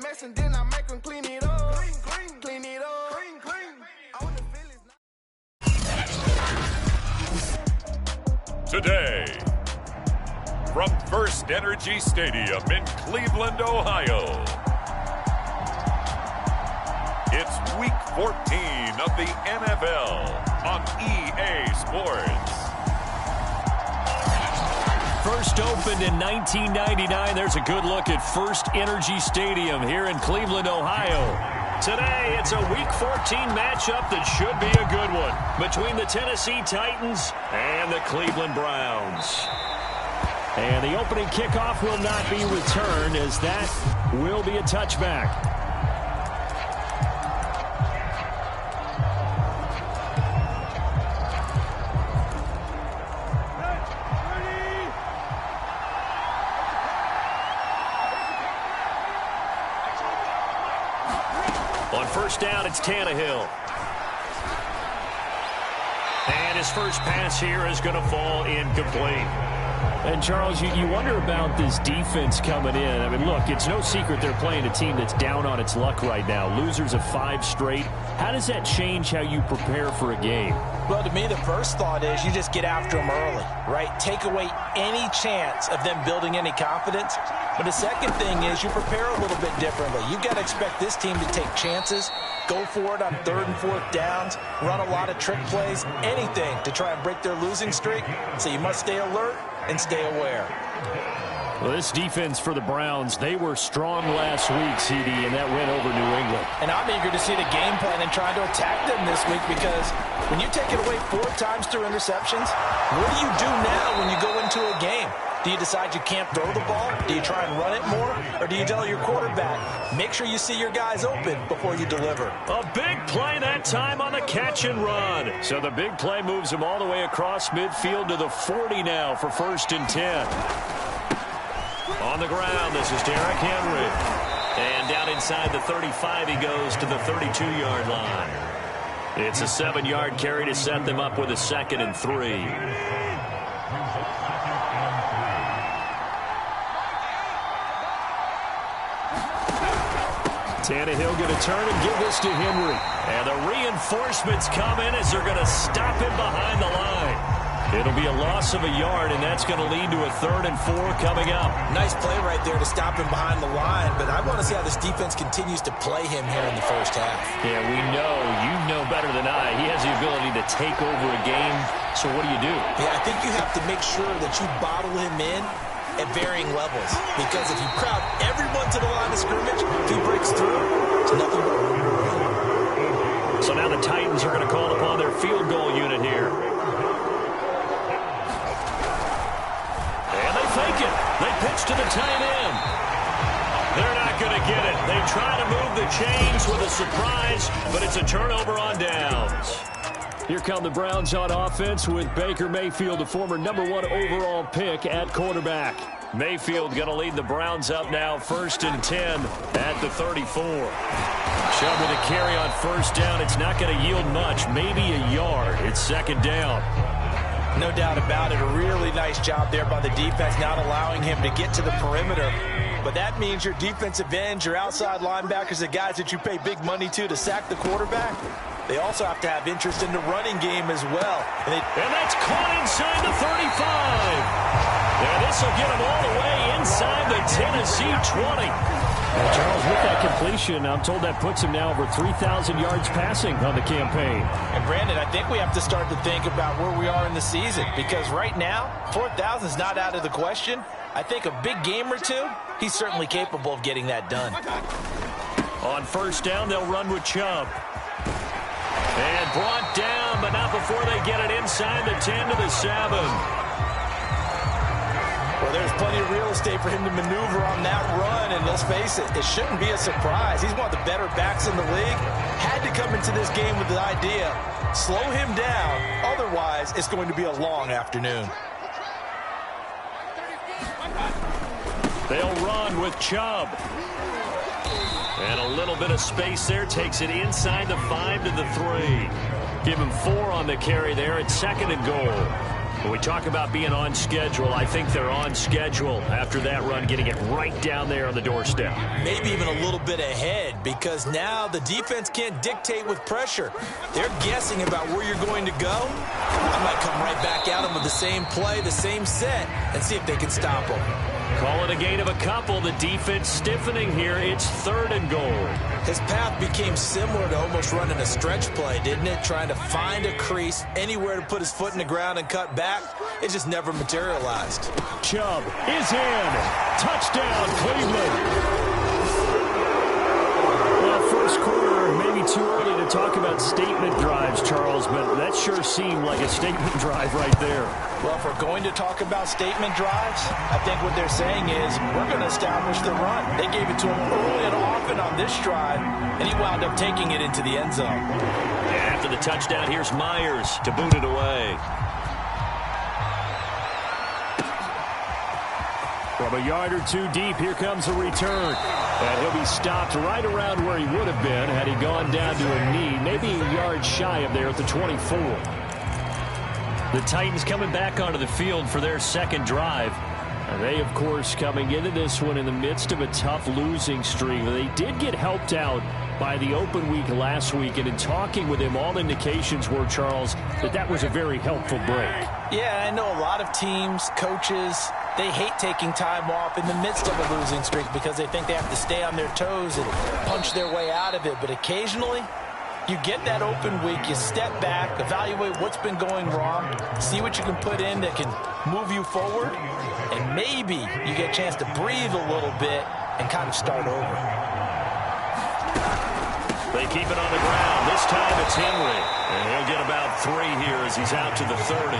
mess and then I make them clean it up. Clean it up. I wanna feel it. Today, from First Energy Stadium in Cleveland, Ohio, it's Week 14 of the NFL on EA Sports. First opened in 1999. There's a good look at First Energy Stadium here in Cleveland, Ohio. Today, it's a Week 14 matchup that should be a good one between the Tennessee Titans and the Cleveland Browns. And the opening kickoff will not be returned, as that will be a touchback. On first down, it's Tannehill. And his first pass here is going to fall incomplete. And, Charles, you wonder about this defense coming in. I mean, look, it's no secret they're playing a team that's down on its luck right now. Losers of 5 straight. How does that change how you prepare for a game? Well, to me, the first thought is you just get after them early, right? Take away any chance of them building any confidence. But the second thing is you prepare a little bit differently. You've got to expect this team to take chances, go for it on 3rd and 4th downs, run a lot of trick plays, anything to try and break their losing streak. So you must stay alert and stay aware. Well, this defense for the Browns, they were strong last week, CD, and that went over New England. And I'm eager to see the game plan and trying to attack them this week, because when you take it away 4 times through interceptions, what do you do now when you go into a game? Do you decide you can't throw the ball? Do you try and run it more? Or do you tell your quarterback, make sure you see your guys open before you deliver? A big play that time on the catch and run. So the big play moves him all the way across midfield to the 40 now for 1st and 10. On the ground, this is Derrick Henry. And down inside the 35, he goes to the 32-yard line. It's a 7-yard carry to set them up with a 2nd and 3. Tannehill going to turn and give this to Henry. And the reinforcements come in as they're going to stop him behind the line. It'll be a loss of a yard, and that's going to lead to a 3rd and 4 coming up. Nice play right there to stop him behind the line, but I want to see how this defense continues to play him here in the first half. Yeah, we know. You know better than I. He has the ability to take over a game, so what do you do? Yeah, I think you have to make sure that you bottle him in at varying levels, because if you crowd everyone to the line of scrimmage, if he breaks through, it's nothing but room to run. So now the Titans are going to call upon their field goal unit here. And they fake it. They pitch to the tight end. They're not going to get it. They try to move the chains with a surprise, but it's a turnover on downs. Here come the Browns on offense with Baker Mayfield, the former #1 overall pick at quarterback. Mayfield going to lead the Browns up now, 1st and 10 at the 34. Chubb with a carry on 1st down. It's not going to yield much, maybe a yard. It's 2nd down. No doubt about it. A really nice job there by the defense, not allowing him to get to the perimeter. But that means your defensive ends, your outside linebackers, the guys that you pay big money to sack the quarterback, they also have to have interest in the running game as well. And that's caught inside the 35. And this will get him all the way inside the Tennessee 20. And Charles, with that completion, I'm told that puts him now over 3,000 yards passing on the campaign. And Brandon, I think we have to start to think about where we are in the season, because right now, 4,000 is not out of the question. I think a big game or two, he's certainly capable of getting that done. On 1st down, they'll run with Chubb. And brought down, but not before they get it inside the 10 to the 7. Well, there's plenty of real estate for him to maneuver on that run, and let's face it, it shouldn't be a surprise. He's one of the better backs in the league. Had to come into this game with the idea, slow him down, otherwise it's going to be a long afternoon. They'll run with Chubb. And a little bit of space there, takes it inside the 5 to the 3. Give him 4 on the carry there at 2nd and goal. When we talk about being on schedule, I think they're on schedule after that run, getting it right down there on the doorstep. Maybe even a little bit ahead, because now the defense can't dictate with pressure. They're guessing about where you're going to go. I might come right back at them with the same play, the same set, and see if they can stop them. Call it a gain of a couple. The defense stiffening here. It's 3rd and goal. His path became similar to almost running a stretch play, didn't it? Trying to find a crease, anywhere to put his foot in the ground and cut back. It just never materialized. Chubb is in. Touchdown, Cleveland. Well, first quarter, maybe too early to talk about statement drives, Charles, but that sure seemed like a statement drive right there. Well, if we're going to talk about statement drives, I think what they're saying is we're going to establish the run. They gave it to him early and often on this drive, and he wound up taking it into the end zone. And after the touchdown, here's Myers to boot it away. From a yard or two deep, here comes a return. And he'll be stopped right around where he would have been had he gone down to a knee, maybe a yard shy of there at the 24. The Titans coming back onto the field for their second drive. And they, of course, coming into this one in the midst of a tough losing streak. They did get helped out by the open week last week, and in talking with him, all indications were, Charles, that was a very helpful break. Yeah, I know a lot of teams, coaches, they hate taking time off in the midst of a losing streak because they think they have to stay on their toes and punch their way out of it. But occasionally, you get that open week, you step back, evaluate what's been going wrong, see what you can put in that can move you forward, and maybe you get a chance to breathe a little bit and kind of start over. They keep it on the ground. This time it's Henry. And he'll get about 3 here as he's out to the 30.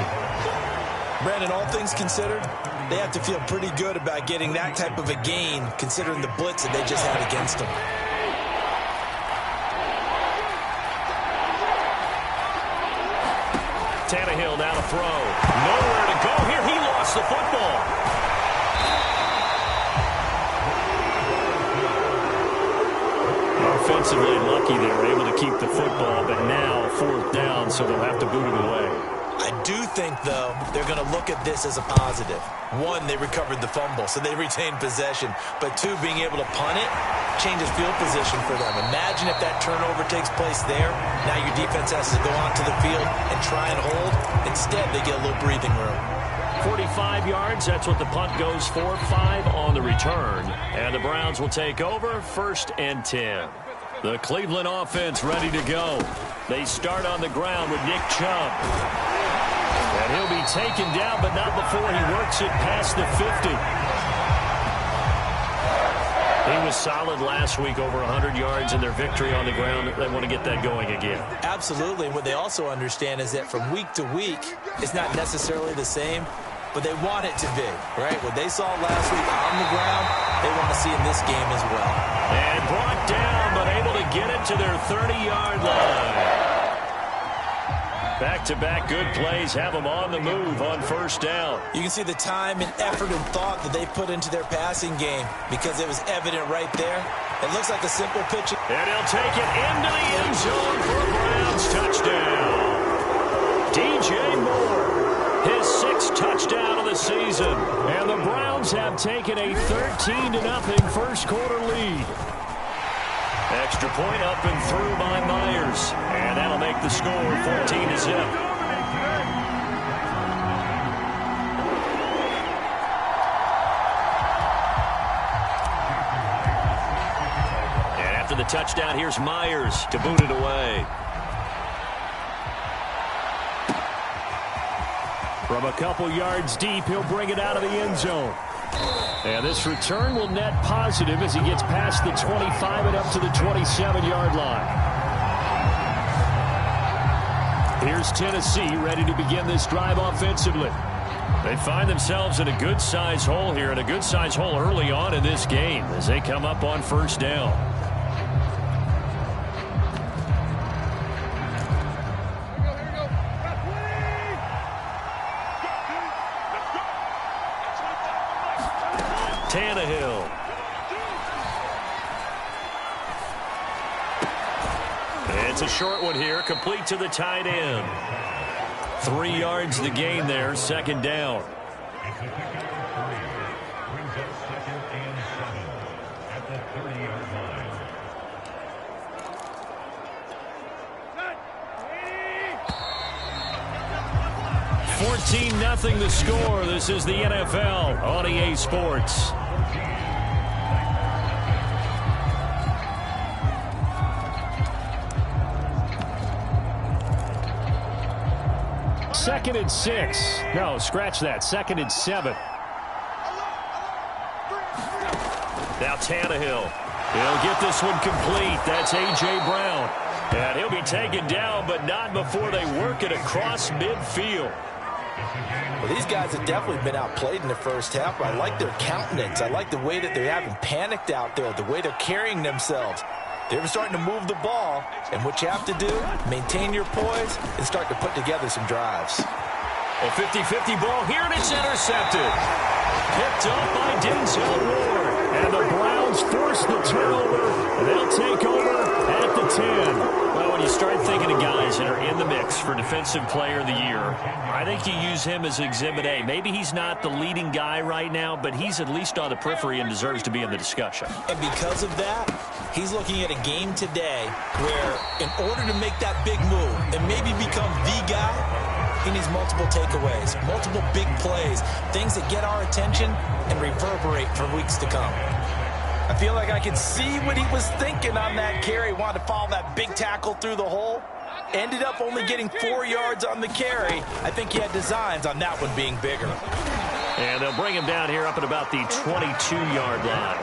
Brandon, all things considered, they have to feel pretty good about getting that type of a gain considering the blitz that they just had against them. Tannehill now to throw. Nowhere to go here. He lost the football. Offensively lucky they were able to keep the football, but now 4th down, so they'll have to boot it away. I do think, though, they're going to look at this as a positive. 1, they recovered the fumble, so they retained possession. But 2, being able to punt it changes field position for them. Imagine if that turnover takes place there. Now your defense has to go onto the field and try and hold. Instead, they get a little breathing room. 45 yards, that's what the punt goes for. 5 on the return. And the Browns will take over, 1st and 10. The Cleveland offense ready to go. They start on the ground with Nick Chubb. And he'll be taken down, but not before he works it past the 50. He was solid last week, over 100 yards in their victory on the ground. They want to get that going again. Absolutely. And what they also understand is that from week to week, it's not necessarily the same, but they want it to be, right? What they saw last week on the ground, they want to see in this game as well. And brought down, but able to get it to their 30-yard line. Back-to-back good plays have them on the move on 1st down. You can see the time and effort and thought that they put into their passing game because it was evident right there. It looks like a simple pitch. And he'll take it into the end zone for a Browns touchdown. DJ Moore, his 6th touchdown of the season. And the Browns have taken a 13-0 first quarter lead. Extra point up and through by Myers. And that'll make the score 14-0. And after the touchdown, here's Myers to boot it away. From a couple yards deep, he'll bring it out of the end zone. And this return will net positive as he gets past the 25 and up to the 27-yard line. Here's Tennessee ready to begin this drive offensively. They find themselves in a good-sized hole here, and a good-sized hole early on in this game as they come up on 1st down. Tannehill. It's a short one here, complete to the tight end. 3 yards to gain there, second down. Brings up 2nd and 7 at the 30-yard line. 14-0 the score. This is the NFL on EA Sports. Second and 6. No, scratch that. 2nd and 7. Now Tannehill. He'll get this one complete. That's A.J. Brown. And he'll be taken down, but not before they work it across midfield. Well, these guys have definitely been outplayed in the first half, but I like their countenance. I like the way that they haven't panicked out there, the way they're carrying themselves. They're starting to move the ball, and what you have to do, maintain your poise and start to put together some drives. A 50-50 ball here, and it's intercepted. Picked up by Denzel Ward. And the Browns force the turnover. They'll take over at the 10. Well, when you start thinking of guys that are in the mix for Defensive Player of the Year, I think you use him as Exhibit A. Maybe he's not the leading guy right now, but he's at least on the periphery and deserves to be in the discussion. And because of that, he's looking at a game today where in order to make that big move and maybe become the guy, he needs multiple takeaways, multiple big plays, things that get our attention and reverberate for weeks to come. I feel like I could see what he was thinking on that carry. Wanted to follow that big tackle through the hole. Ended up only getting 4 yards on the carry. I think he had designs on that one being bigger. And they'll bring him down here up at about the 22-yard line.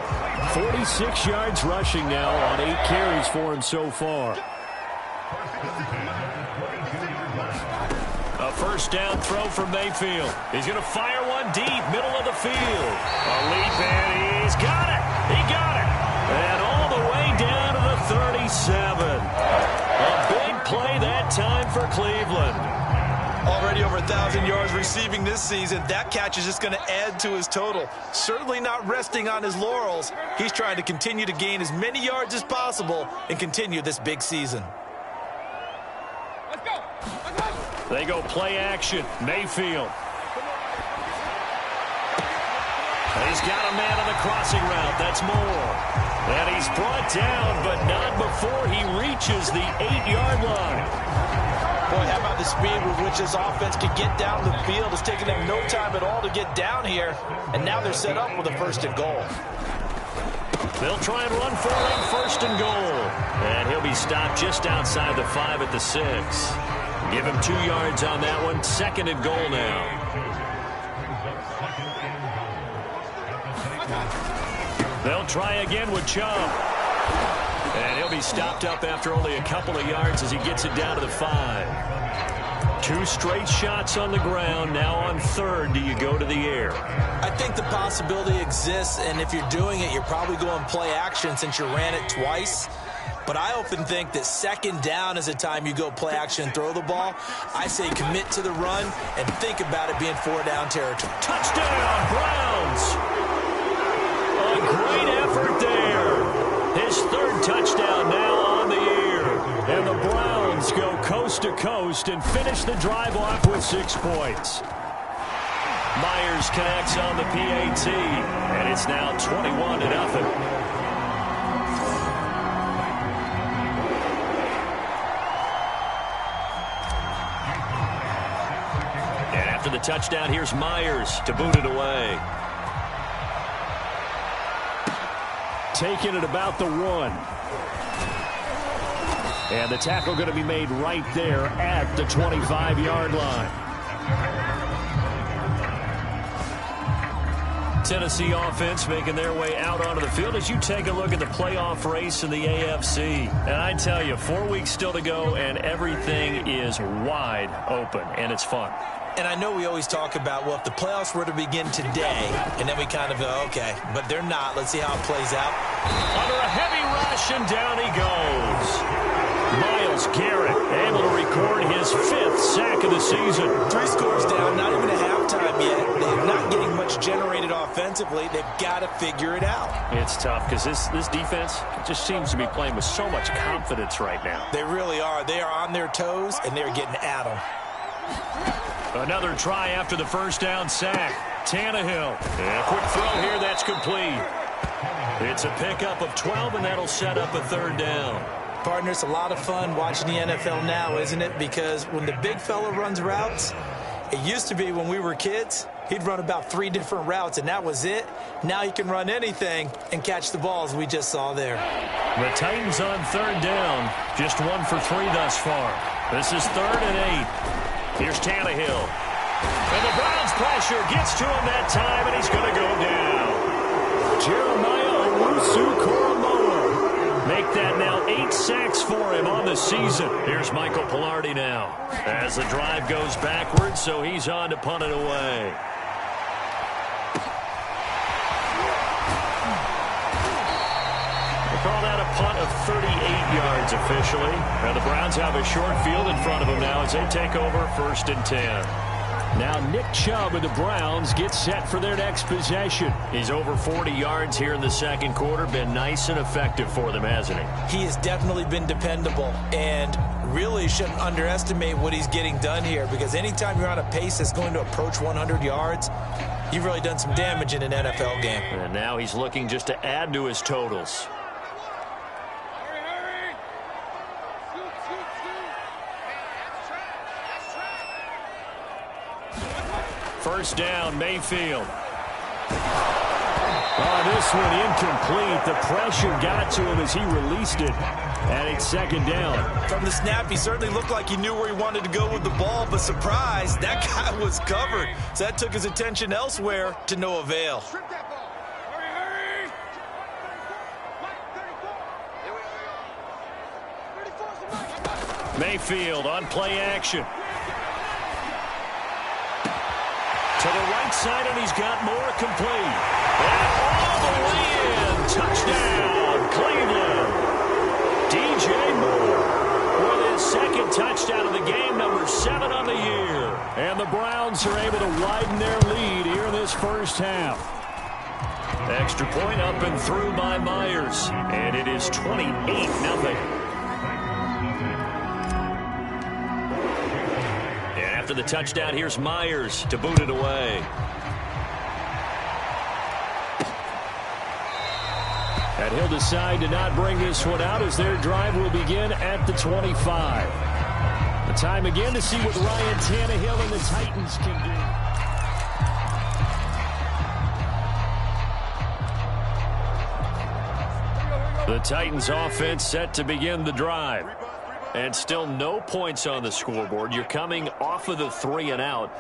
46 yards rushing now on 8 carries for him so far. A first down throw from Mayfield. He's going to fire one deep, middle of the field. A leap, and he's got it. He got it. And all the way down to the 37. A big play that time for Cleveland. Already over 1,000 yards receiving this season. That catch is just going to add to his total. Certainly not resting on his laurels. He's trying to continue to gain as many yards as possible and continue this big season. They go play action. Mayfield. He's got a man on the crossing route. That's Moore. And he's brought down, but not before he reaches the 8-yard line. Boy, how about the speed with which this offense could get down the field? It's taken them no time at all to get down here. And now they're set up with a 1st and goal. They'll try and run for it on 1st and goal. And he'll be stopped just outside the 5 at the 6. Give him 2 yards on that one. 2nd and goal now. They'll try again with Chubb. And he'll be stopped up after only a couple of yards as he gets it down to the 5. 2 straight shots on the ground. Now on 3rd, do you go to the air? I think the possibility exists, and if you're doing it, you're probably going play action since you ran it twice. But I often think that 2nd down is the time you go play action and throw the ball. I say commit to the run and think about it being 4-down territory. Touchdown, Browns! A great effort there. His 3rd touchdown now on the year. And the Browns go coast to coast and finish the drive off with 6 points. Myers connects on the PAT, and it's now 21-0. The touchdown, here's Myers to boot it away. Taking it about the 1. And the tackle going to be made right there at the 25-yard line. Tennessee offense making their way out onto the field as you take a look at the playoff race in the AFC. And I tell you, 4 weeks still to go, and everything is wide open, and it's fun. And I know we always talk about, well, if the playoffs were to begin today, and then we kind of go, okay, but they're not. Let's see how it plays out. Under a heavy rush, and down he goes. Myles Garrett able to record his 5th sack of the season. 3 scores down, not even at halftime yet. They're not getting much generated offensively. They've got to figure it out. It's tough because this defense just seems to be playing with so much confidence right now. They really are. They are on their toes, and they're getting at them. Another try after the first down sack. Tannehill. And a quick throw here that's complete. It's a pickup of 12, and that'll set up a third down. Partner, it's a lot of fun watching the NFL now, isn't it? Because when the big fella runs routes, it used to be when we were kids, he'd run about 3 different routes, and that was it. Now he can run anything and catch the balls we just saw there. The Titans on third down. Just 1 for 3 thus far. This is 3rd and 8. Here's Tannehill. And the Browns pressure gets to him that time, and he's going to go down. Jeremiah Owusu-Koramoah. Make that now 8 sacks for him on the season. Here's Michael Pilardi now. As the drive goes backwards, so he's on to punt it away. They call that a punt of 38 yards officially. Now the Browns have a short field in front of them now as they take over 1st and 10. Now Nick Chubb of the Browns gets set for their next possession. He's over 40 yards here in the second quarter. Been nice and effective for them, hasn't he? He has definitely been dependable, and really shouldn't underestimate what he's getting done here, because anytime you're on a pace that's going to approach 100 yards, you've really done some damage in an NFL game. And now he's looking just to add to his totals. First down, Mayfield. Oh, this one incomplete. The pressure got to him as he released it. And it's 2nd down. From the snap, he certainly looked like he knew where he wanted to go with the ball, but surprise, that guy was covered. So that took his attention elsewhere to no avail. Mayfield on play action. To the right side, and he's got more complete. And all the way in. Touchdown, Cleveland. DJ Moore with his 2nd touchdown of the game, number 7 on the year. And the Browns are able to widen their lead here in this first half. Extra point up and through by Myers. And it is 28-0. After the touchdown, here's Myers to boot it away. And he'll decide to not bring this one out as their drive will begin at the 25. The time again to see what Ryan Tannehill and the Titans can do. The Titans offense set to begin the drive. And still no points on the scoreboard. You're coming off of the 3 and out.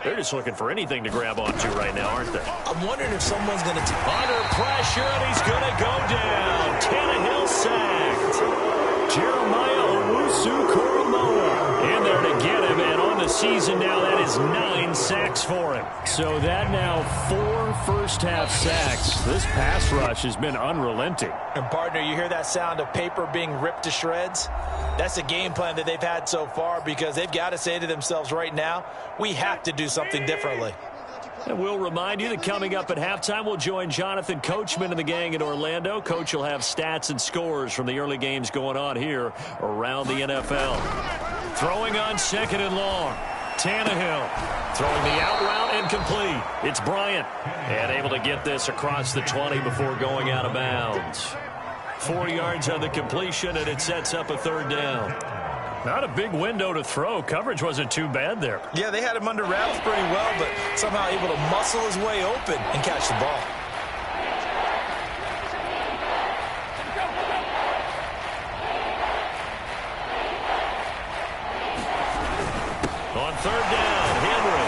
They're just looking for anything to grab onto right now, aren't they? I'm wondering if someone's going to take under pressure, and he's going to go down. Tannehill sacked. Jeremiah Owusu-Koramoah in there to get him, and on the season now, that is 9 sacks for him. So that now 4 first-half sacks. This pass rush has been unrelenting. And, partner, you hear that sound of paper being ripped to shreds? That's a game plan that they've had so far, because they've got to say to themselves right now, we have to do something differently. And we'll remind you that coming up at halftime, we'll join Jonathan Coachman and the gang in Orlando. Coach will have stats and scores from the early games going on here around the NFL. Throwing on 2nd and long. Tannehill throwing the out route and complete. It's Bryant. And able to get this across the 20 before going out of bounds. 4 yards on the completion, and it sets up a 3rd down. Not a big window to throw. Coverage wasn't too bad there. Yeah, they had him under wraps pretty well, but somehow able to muscle his way open and catch the ball. On 3rd down, Henry.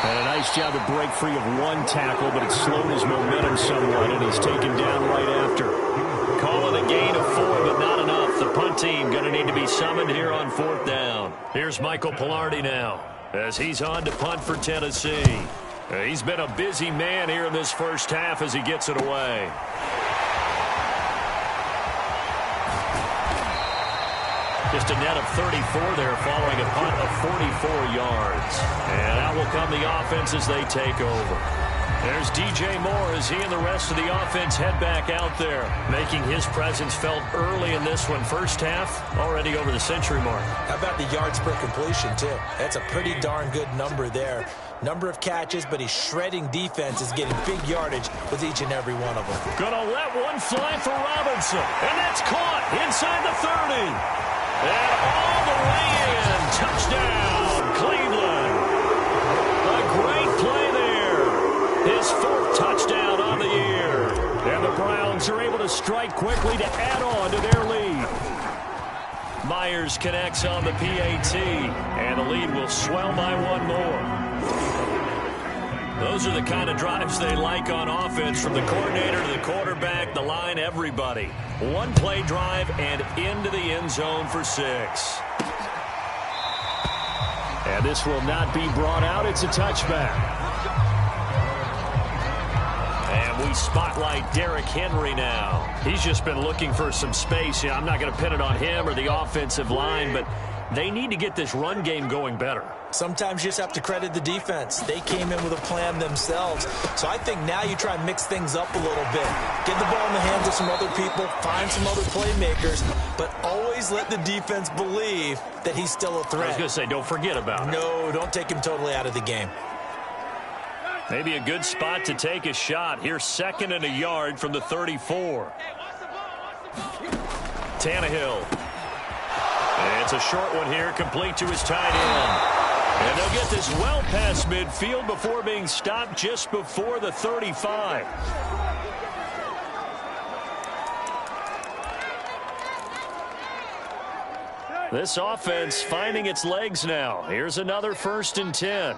And a nice job to break free of 1 tackle, but it slowed his momentum somewhat, and he's taken down right after. Calling a gain of 4, but not enough. The punt team going to need to be summoned here on 4th down. Here's Michael Pilardi now as he's on to punt for Tennessee. He's been a busy man here in this first half as he gets it away. Just a net of 34 there following a punt of 44 yards. And out will come the offense as they take over. There's DJ Moore as he and the rest of the offense head back out there, making his presence felt early in this one. First half, already over the century mark. How about the yards per completion, too? That's a pretty darn good number there. Number of catches, but he's shredding defense, is getting big yardage with each and every one of them. Gonna let one fly for Robinson, and that's caught inside the 30. And all the way in. Touchdown, Cleveland. A great play there. His 4th touchdown on the year. And the Browns are able to strike quickly to add on to their lead. Myers connects on the PAT, and the lead will swell by one more. Those are the kind of drives they like on offense, from the coordinator to the quarterback, the line, everybody. One play drive and into the end zone for 6. And this will not be brought out. It's a touchback. And we spotlight Derrick Henry now. He's just been looking for some space. I'm not going to pin it on him or the offensive line, but they need to get this run game going better. Sometimes you just have to credit the defense. They came in with a plan themselves. So I think now you try and mix things up a little bit. Get the ball in the hands of some other people, find some other playmakers, but always let the defense believe that he's still a threat. I was going to say, don't forget about it. No, don't take him totally out of the game. Maybe a good spot to take a shot. Here's 2nd and a yard from the 34. Tannehill. And it's a short one here, complete to his tight end. And they'll get this well past midfield before being stopped just before the 35. This offense finding its legs now. Here's another 1st and 10.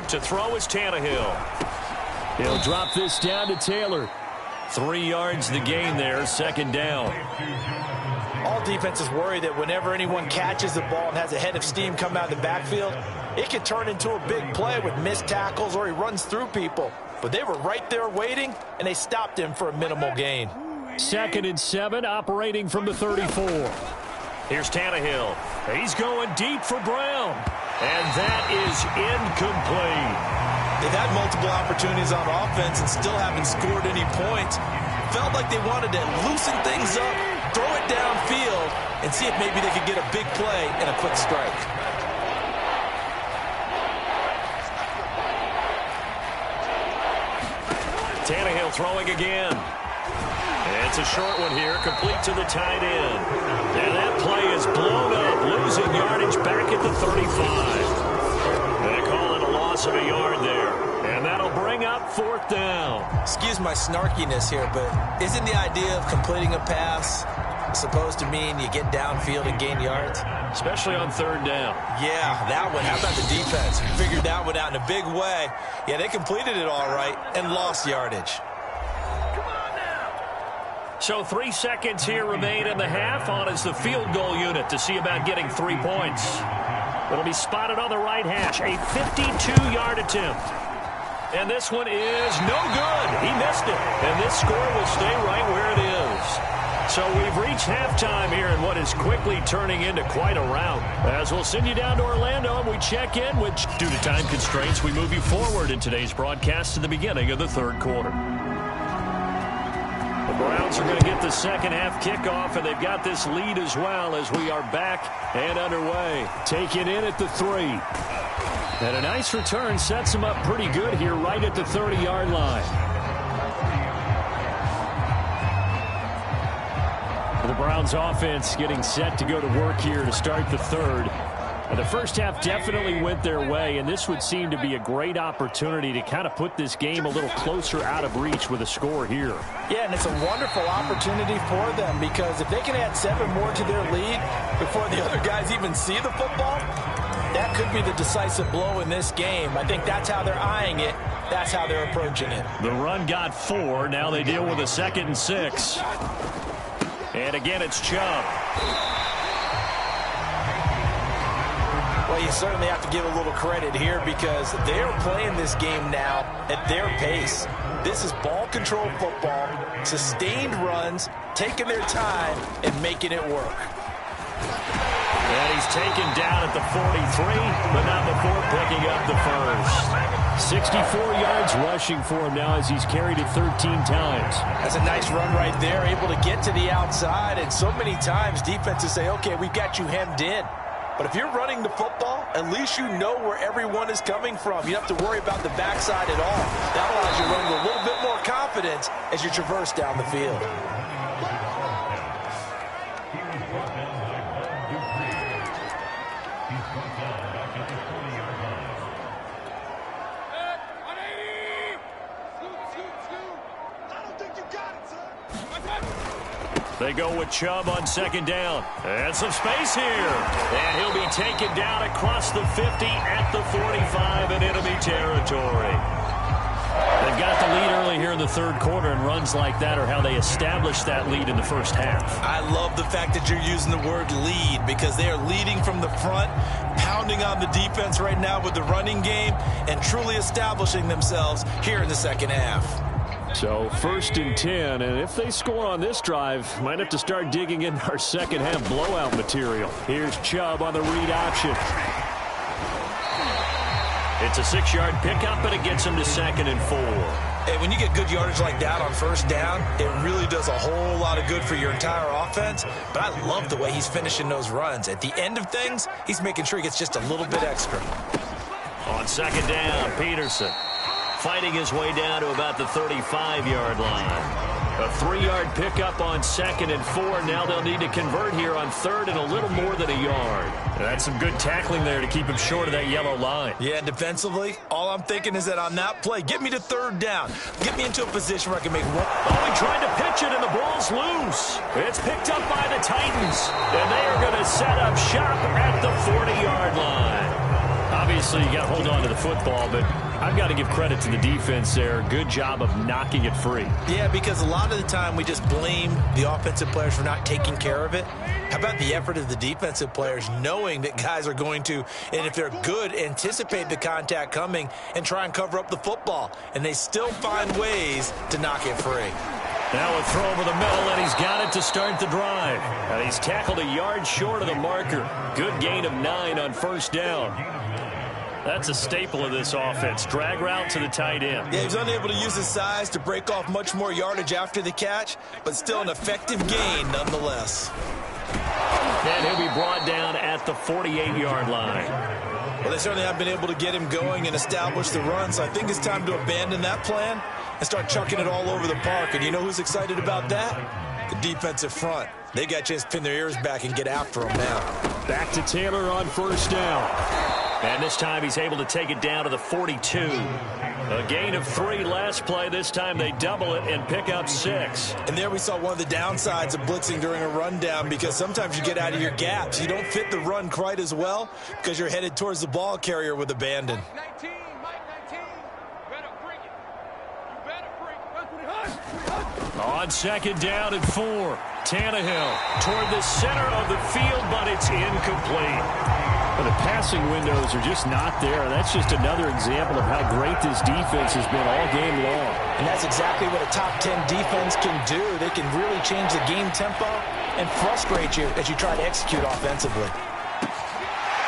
To throw is Tannehill. He'll drop this down to Taylor. 3 yards the gain there, 2nd down. All defenses worry that whenever anyone catches the ball and has a head of steam come out of the backfield, it can turn into a big play with missed tackles or he runs through people. But they were right there waiting, and they stopped him for a minimal gain. 2nd and 7, operating from the 34. Here's Tannehill. He's going deep for Brown. And that is incomplete. They've had multiple opportunities on offense and still haven't scored any points. Felt like they wanted to loosen things up, throw it downfield, and see if maybe they could get a big play and a quick strike. Tannehill throwing again. It's a short one here, complete to the tight end. And that play is blown up, losing yardage back at the 35. They call it a loss of a yard there. And that'll bring up 4th down. Excuse my snarkiness here, but isn't the idea of completing a pass supposed to mean you get downfield and gain yards? Especially on 3rd down. Yeah, that one. How about the defense? Figured that one out in a big way. Yeah, they completed it all right and lost yardage. So 3 seconds here remain in the half. On is the field goal unit to see about getting 3 points. It'll be spotted on the right hash. A 52-yard attempt. And this one is no good. He missed it. And this score will stay right where it is. So we've reached halftime here in what is quickly turning into quite a rout. As we'll send you down to Orlando and we check in, which due to time constraints, we move you forward in today's broadcast to the beginning of the 3rd quarter. The Browns are going to get the 2nd half kickoff, and they've got this lead as well as we are back and underway. Taken in at the 3. And a nice return sets them up pretty good here right at the 30-yard line. The Browns offense getting set to go to work here to start the 3rd. And the first half definitely went their way, and this would seem to be a great opportunity to kind of put this game a little closer out of reach with a score here. Yeah, and it's a wonderful opportunity for them because if they can add 7 more to their lead before the other guys even see the football, that could be the decisive blow in this game. I think that's how they're eyeing it. That's how they're approaching it. The run got 4. Now they deal with a 2nd and 6. And again, it's Chubb. Well, you certainly have to give a little credit here because they're playing this game now at their pace. This is ball control football, sustained runs, taking their time, and making it work. And he's taken down at the 43, but not before picking up the first. 64 yards rushing for him now as he's carried it 13 times. That's a nice run right there, able to get to the outside. And so many times defenses say, okay, we've got you hemmed in. But if you're running the football, at least you know where everyone is coming from. You don't have to worry about the backside at all. That allows you to run with a little bit more confidence as you traverse down the field. They go with Chubb on second down. And some space here. And he'll be taken down across the 50 at the 45 in enemy territory. They've got the lead early here in the third quarter, and runs like that are how they establish that lead in the first half. I love the fact that you're using the word lead because they are leading from the front, pounding on the defense right now with the running game, and truly establishing themselves here in the second half. So 1st and 10, and if they score on this drive, might have to start digging in our second half blowout material. Here's Chubb on the read option. It's a 6-yard pickup, but it gets him to 2nd and 4. Hey, when you get good yardage like that on first down, it really does a whole lot of good for your entire offense. But I love the way he's finishing those runs. At the end of things, he's making sure he gets just a little bit extra. On second down, Peterson fighting his way down to about the 35-yard line. A 3-yard pickup on 2nd and 4. Now they'll need to convert here on 3rd and a little more than a yard. That's some good tackling there to keep him short of that yellow line. Yeah, and defensively, all I'm thinking is that on that play, get me to 3rd down. Get me into a position where I can make one. Oh, he tried to pitch it, and the ball's loose. It's picked up by the Titans, and they are going to set up shop at the 40-yard line. Obviously, you got to hold on to the football, but I've got to give credit to the defense there. Good job of knocking it free. Yeah, because a lot of the time we just blame the offensive players for not taking care of it. How about the effort of the defensive players knowing that guys are going to, and if they're good, anticipate the contact coming and try and cover up the football. And they still find ways to knock it free. Now a throw over the middle, and he's got it to start the drive. And he's tackled a yard short of the marker. Good gain of 9 on first down. That's a staple of this offense. Drag route to the tight end. Yeah, he was unable to use his size to break off much more yardage after the catch, but still an effective gain nonetheless. And he'll be brought down at the 48-yard line. Well, they certainly haven't been able to get him going and establish the run, so I think it's time to abandon that plan and start chucking it all over the park. And you know who's excited about that? The defensive front. They got a chance to pin their ears back and get after him now. Back to Taylor on first down. And this time he's able to take it down to the 42. A gain of 3 last play. This time they double it and pick up 6. And there we saw one of the downsides of blitzing during a rundown, because sometimes you get out of your gaps. You don't fit the run quite as well because you're headed towards the ball carrier with abandon. On second down and 4. Tannehill toward the center of the field, but it's incomplete. Well, the passing windows are just not there. That's just another example of how great this defense has been all game long. And that's exactly what a top 10 defense can do. They can really change the game tempo and frustrate you as you try to execute offensively.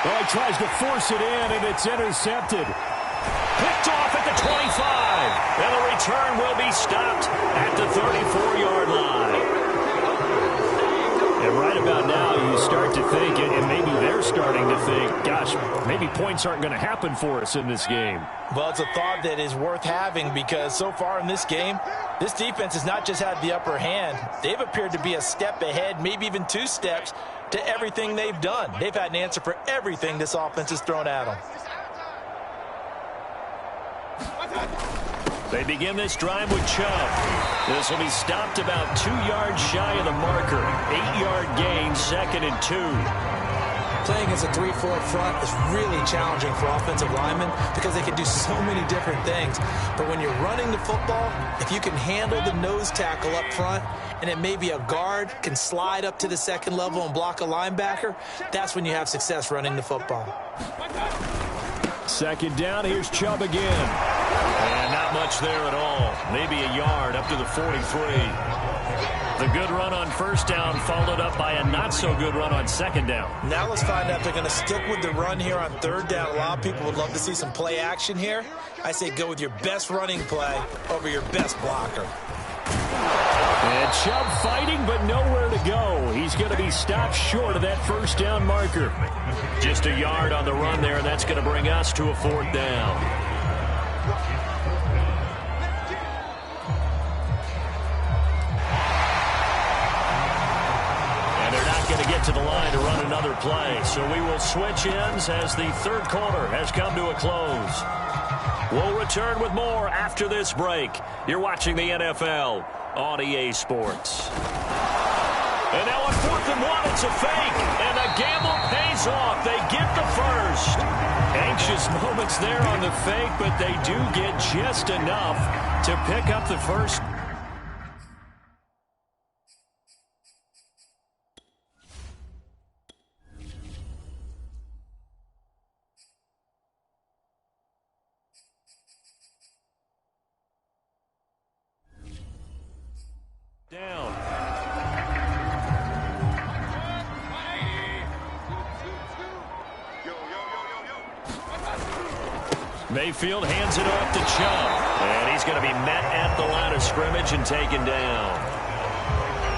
Well, he tries to force it in, and it's intercepted. Picked off at the 25. And the return will be stopped at the 34-yard line. And right about now, you start to think, and maybe they're starting to think, gosh, maybe points aren't going to happen for us in this game. Well, it's a thought that is worth having, because so far in this game, this defense has not just had the upper hand. They've appeared to be a step ahead, maybe even 2 steps, to everything they've done. They've had an answer for everything this offense has thrown at them. They begin this drive with Chubb. This will be stopped about 2 yards shy of the marker. 8-yard gain, 2nd and 2. Playing against a 3-4 front is really challenging for offensive linemen because they can do so many different things. But when you're running the football, if you can handle the nose tackle up front, and it may be a guard can slide up to the second level and block a linebacker, that's when you have success running the football. Second down, here's Chubb again. And not much there at all. Maybe a yard up to the 43. The good run on first down followed up by a not-so-good run on second down. Now let's find out if they're going to stick with the run here on third down. A lot of people would love to see some play action here. I say go with your best running play over your best blocker. And Chubb fighting, but nowhere to go. He's going to be stopped short of that first down marker. Just a yard on the run there, and that's going to bring us to a fourth down. To get to the line to run another play. So we will switch ends as the third quarter has come to a close. We'll return with more after this break. You're watching the NFL on EA Sports. And now on 4th and 1, it's a fake. And the gamble pays off. They get the first. Anxious moments there on the fake, but they do get just enough to pick up the first. Down. Mayfield hands it off to Chubb. And he's going to be met at the line of scrimmage and taken down.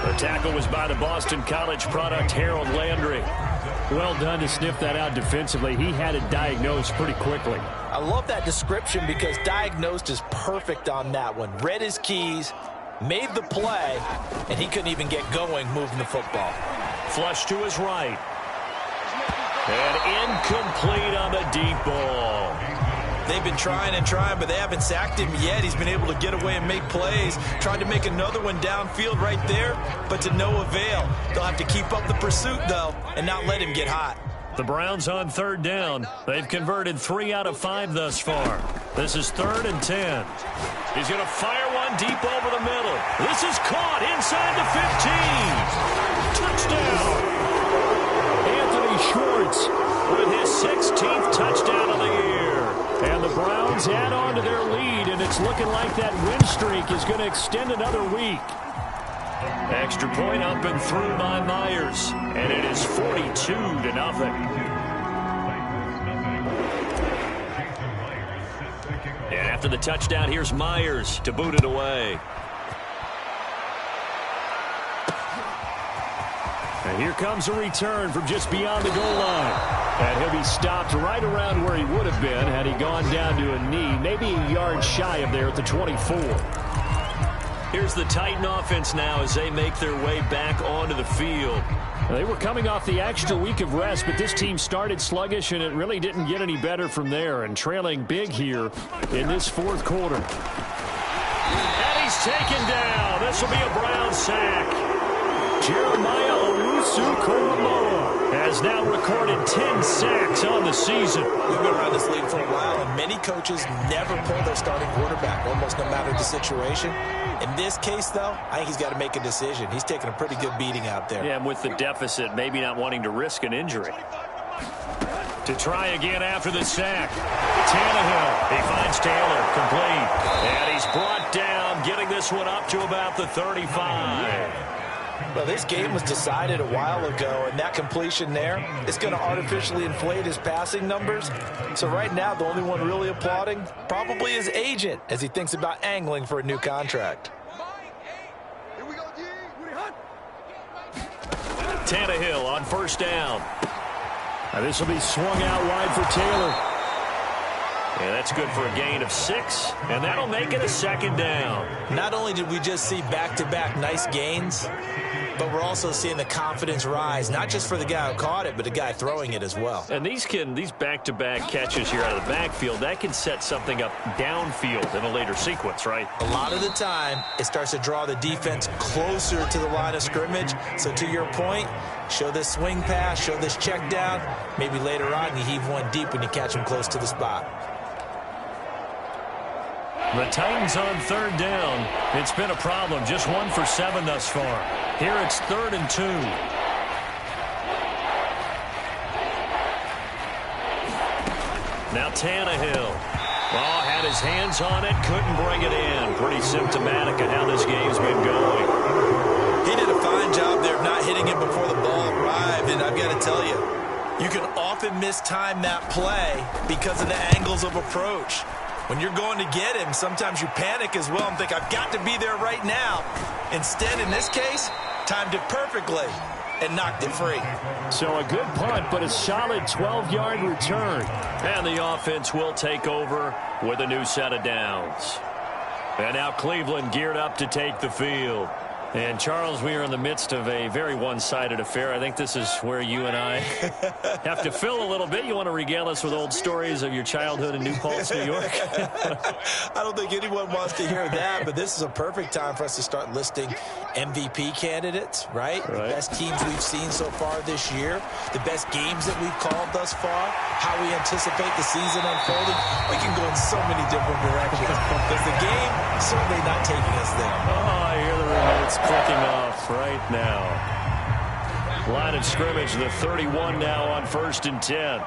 The tackle was by the Boston College product, Harold Landry. Well done to sniff that out defensively. He had it diagnosed pretty quickly. I love that description because diagnosed is perfect on that one. Read his keys, made the play, and he couldn't even get going moving the football. Flush to his right. And incomplete on the deep ball. They've been trying and trying, but they haven't sacked him yet. He's been able to get away and make plays. Tried to make another one downfield right there, but to no avail. They'll have to keep up the pursuit, though, and not let him get hot. The Browns on third down. They've converted 3 out of 5 thus far. This is 3rd and 10. He's going to fire one deep over the middle. This is caught inside the 15. Touchdown. Anthony Schwartz with his 16th touchdown of the year. And the Browns add on to their lead, and it's looking like that win streak is going to extend another week. Extra point up and through by Myers, and it is 42-0. And after the touchdown, here's Myers to boot it away. And here comes a return from just beyond the goal line. And he'll be stopped right around where he would have been had he gone down to a knee, maybe a yard shy of there at the 24. Here's the Titan offense now as they make their way back onto the field. They were coming off the extra week of rest, but this team started sluggish, and it really didn't get any better from there, and trailing big here in this fourth quarter. And he's taken down. This will be a Brown sack. Jeremiah Owusu-Koramoah has now recorded 10 sacks on the season. We've been around this league for a while, and many coaches never pull their starting quarterback, almost no matter the situation. In this case, though, I think he's got to make a decision. He's taking a pretty good beating out there. Yeah, and with the deficit, maybe not wanting to risk an injury. To try again after the sack. Tannehill, he finds Taylor, complete. And he's brought down, getting this one up to about the 35. Well, this game was decided a while ago, and that completion there is going to artificially inflate his passing numbers. So right now, the only one really applauding probably his agent as he thinks about angling for a new contract. Tannehill on first down. Now this will be swung out wide for Taylor. Yeah, that's good for a gain of 6, and that'll make it a second down. Not only did we just see back-to-back nice gains, but we're also seeing the confidence rise, not just for the guy who caught it, but the guy throwing it as well. And these back-to-back catches here out of the backfield, that can set something up downfield in a later sequence, right? A lot of the time, it starts to draw the defense closer to the line of scrimmage. So to your point, show this swing pass, show this check down. Maybe later on you heave one deep when you catch him close to the spot. The Titans on third down. It's been a problem. Just 1 for 7 thus far. Here it's 3rd and 2. Now Tannehill. Oh, had his hands on it. Couldn't bring it in. Pretty symptomatic of how this game's been going. He job there of not hitting him before the ball arrived, and I've got to tell you, you can often mistime that play because of the angles of approach. When you're going to get him, sometimes you panic as well and think, I've got to be there right now. Instead, in this case, timed it perfectly and knocked it free. So a good punt, but a solid 12-yard return. And the offense will take over with a new set of downs. And now Cleveland geared up to take the field. And, Charles, we are in the midst of a very one-sided affair. I think this is where you and I have to fill a little bit. You want to regale us with old stories of your childhood in New Paltz, New York? I don't think anyone wants to hear that, but this is a perfect time for us to start listing MVP candidates, right? The best teams we've seen so far this year, the best games that we've called thus far, how we anticipate the season unfolding. We can go in so many different directions. Is the game certainly not taking us there? Oh, I hear the remotes clicking off right now. Line of scrimmage, the 31 now on 1st and 10.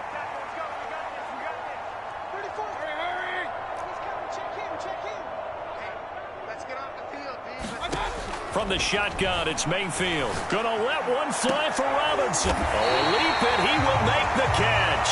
From the shotgun, it's Mayfield. Gonna let one fly for Robinson. Oh, leap it, he will make the catch.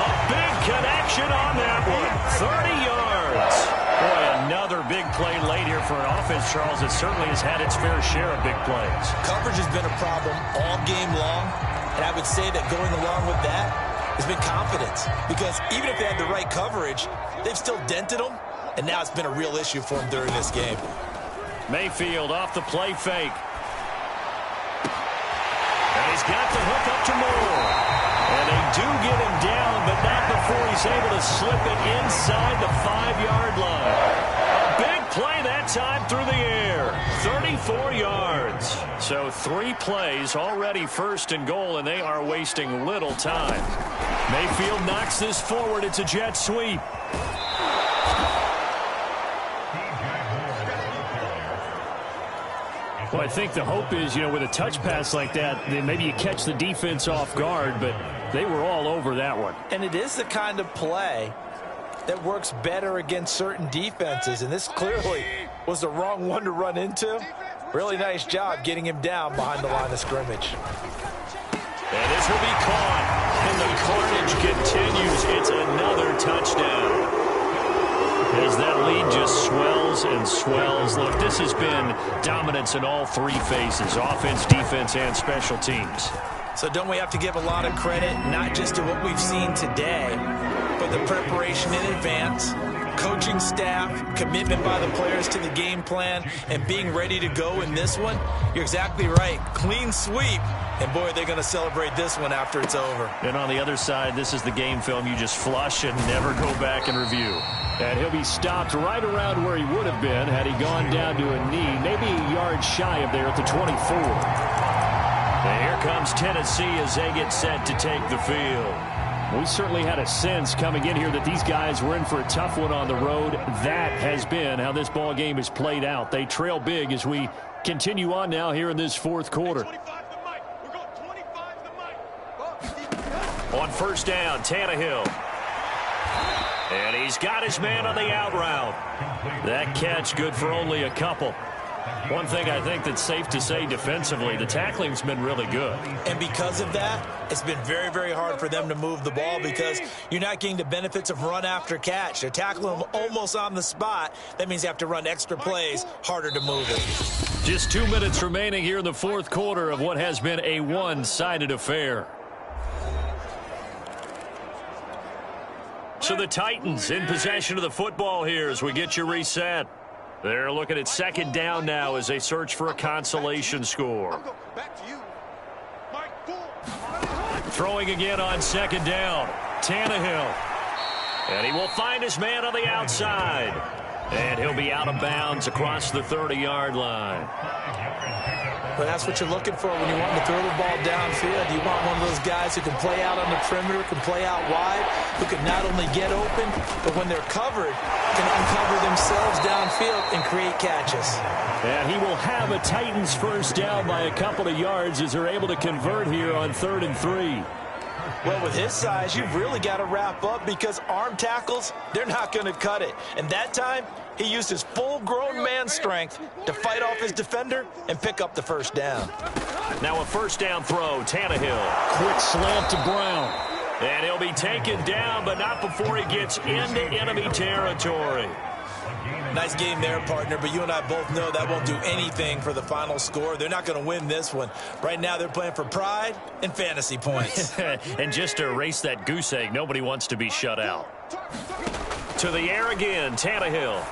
A big connection on that one. 30 yards. Boy, another big play late here for an offense, Charles, that certainly has had its fair share of big plays. Coverage has been a problem all game long, and I would say that going along with that has been confidence. Because even if they had the right coverage, they've still dented them, and now it's been a real issue for them during this game. Mayfield off the play fake. And he's got the hook up to Moore. And they do get him down, but not before he's able to slip it inside the 5-yard line. A big play that time through the air. 34 yards. So 3 plays, already 1st and goal, and they are wasting little time. Mayfield knocks this forward. It's a jet sweep. Well, I think the hope is, with a touch pass like that, then maybe you catch the defense off guard, but they were all over that one. And it is the kind of play that works better against certain defenses, and this clearly was the wrong one to run into. Really nice job getting him down behind the line of scrimmage. And this will be caught, and the carnage continues. It's another touchdown. As that lead just swells and swells. Look, this has been dominance in all 3 phases, offense, defense, and special teams. So don't we have to give a lot of credit, not just to what we've seen today, but the preparation in advance, coaching staff, commitment by the players to the game plan, and being ready to go in this one? You're exactly right. Clean sweep. And, boy, they're going to celebrate this one after it's over. And on the other side, this is the game film you just flush and never go back and review. And he'll be stopped right around where he would have been had he gone down to a knee, maybe a yard shy of there at the 24. And here comes Tennessee as they get set to take the field. We certainly had a sense coming in here that these guys were in for a tough one on the road. That has been how this ball game has played out. They trail big as we continue on now here in this 4th quarter. On 1st down, Tannehill. And he's got his man on the out route. That catch good for only a couple. One thing I think that's safe to say defensively, the tackling's been really good. And because of that, it's been very, very hard for them to move the ball because you're not getting the benefits of run after catch. They're tackling them almost on the spot. That means you have to run extra plays, harder to move it. Just 2 minutes remaining here in the 4th quarter of what has been a one-sided affair. So the Titans in possession of the football here as we get you reset. They're looking at 2nd down now as they search for a consolation score. Throwing again on 2nd down. Tannehill. And he will find his man on the outside. And he'll be out of bounds across the 30-yard line. But that's what you're looking for when you want to throw the ball downfield. You want one of those guys who can play out on the perimeter, can play out wide, who can not only get open, but when they're covered, can uncover themselves downfield and create catches. And he will have a Titans 1st down by a couple of yards as they're able to convert here on 3rd and 3. Well, with his size, you've really got to wrap up because arm tackles, they're not going to cut it. And that time, he used his full-grown man strength to fight off his defender and pick up the first down. Now a first down throw, Tannehill. Quick slant to Brown. And he'll be taken down, but not before he gets into enemy territory. Nice game there, partner, but you and I both know that won't do anything for the final score. They're not going to win this one. Right now, they're playing for pride and fantasy points. And just to erase that goose egg, nobody wants to be shut out. To the air again, Tannehill.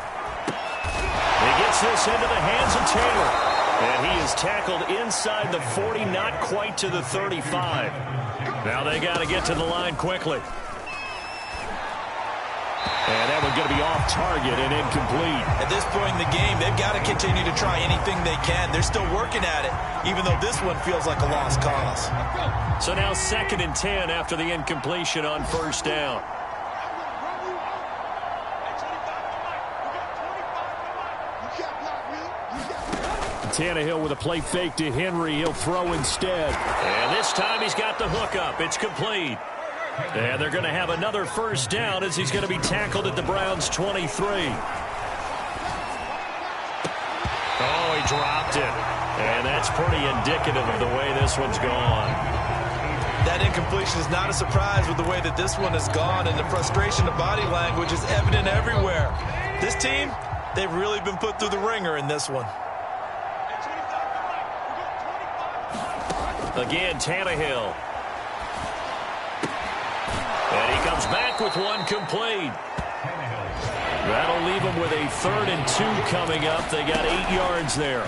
He gets this into the hands of Taylor. And he is tackled inside the 40, not quite to the 35. Now they got to get to the line quickly. And that one's going to be off target and incomplete. At this point in the game, they've got to continue to try anything they can. They're still working at it, even though this one feels like a lost cause. So now 2nd and 10 after the incompletion on first down. Tannehill with a play fake to Henry. He'll throw instead. And this time he's got the hook up. It's complete. And they're going to have another first down as he's going to be tackled at the Browns' 23. Oh, he dropped it. And that's pretty indicative of the way this one's gone. That incompletion is not a surprise with the way that this one has gone, and the frustration of body language is evident everywhere. This team, they've really been put through the ringer in this one. Again, Tannehill. And he comes back with one complete. That'll leave him with a 3rd and 2 coming up. They got 8 yards there.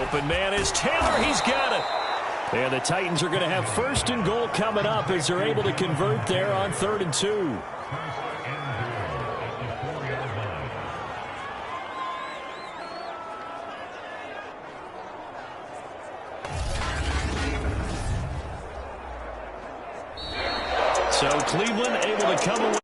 Open man is Taylor. He's got it. And the Titans are going to have 1st and goal coming up as they're able to convert there on 3rd and 2. So Cleveland able to come away.